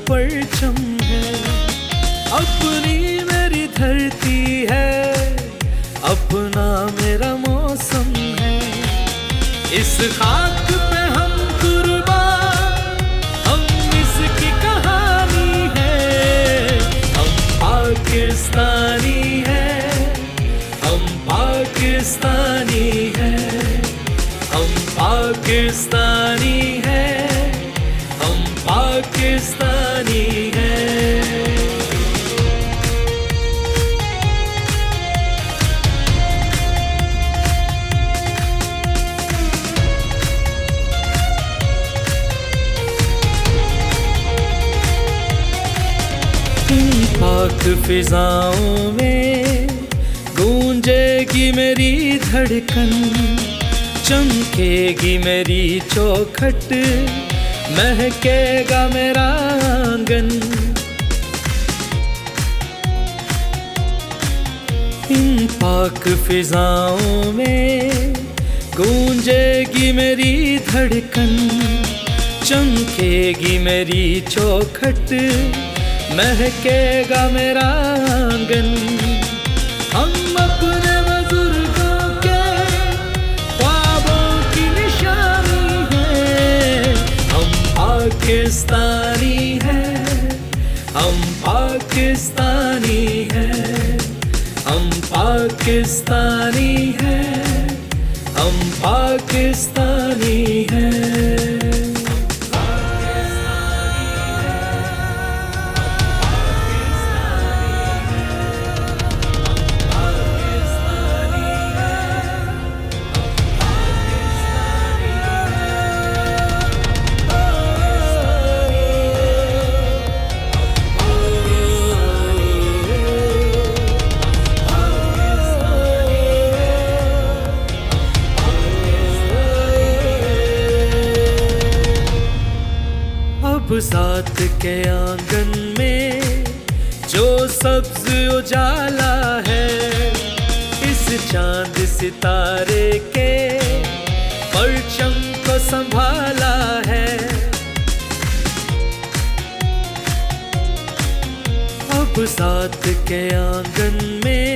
परचम है, अपनी मेरी धरती है, अपना मेरा मौसम है। इस खाक पे हम कुर्बान, हम इसकी कहानी है। हम पाकिस्तानी है, हम पाकिस्तानी है, हम पाकिस्तानी है, हम पाकिस्तानी है। पाक फिजाओं में गूंजेगी मेरी धड़कन, चमकेगी मेरी चौखट, महकेगा मेरा आंगन। इन पाक फिजाओं में गूंजेगी मेरी धड़कन, चमकेगी मेरी चौखट, महकेगा मेरा आंगन। हम अपने बुजुर्गों के ख्वाबों की निशानी है। हम पाकिस्तानी है, हम पाकिस्तानी है, हम पाकिस्तानी है, हम पाकिस्तानी है। अब ज़ात के आंगन में जो सब्ज उजाला है, इस चांद सितारे के परचम को संभाला है। अब ज़ात के आंगन में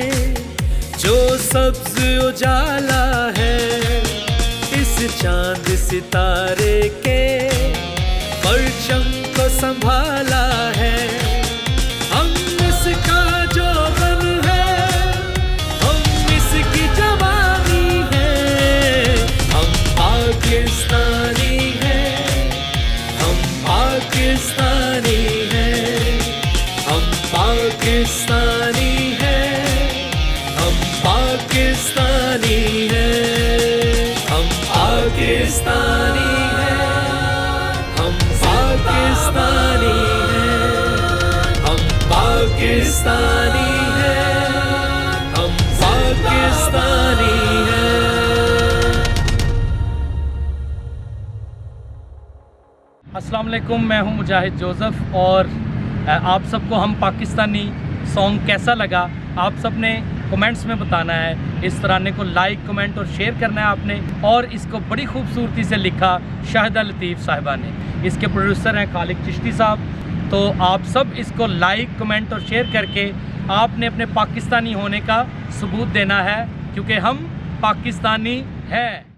जो सब्ज उजाला है, इस चांद सितारे के परचम को संभाला है। हम इसका जो बन है, हम इसकी जवानी है। हम पाकिस्तानी है, हम पाकिस्तानी है, हम पाकिस्तानी है, हम पाकिस्तानी है, हम पाकिस्तानी है, हम पाकिस्तानी है, हम पाकिस्तानी है, हम पाकिस्तानी है। अस्सलाम वालेकुम, मैं हूं मुजाहिद जोसेफ और आप सबको हम पाकिस्तानी सॉन्ग कैसा लगा आप सब ने कमेंट्स में बताना है। इस तराने को लाइक, कमेंट और शेयर करना है आपने। और इसको बड़ी खूबसूरती से लिखा शाहिदा लतीफ़ साहिबा ने। इसके प्रोड्यूसर हैं खालिद चिश्ती साहब। तो आप सब इसको लाइक, कमेंट और शेयर करके आपने अपने पाकिस्तानी होने का सबूत देना है, क्योंकि हम पाकिस्तानी हैं।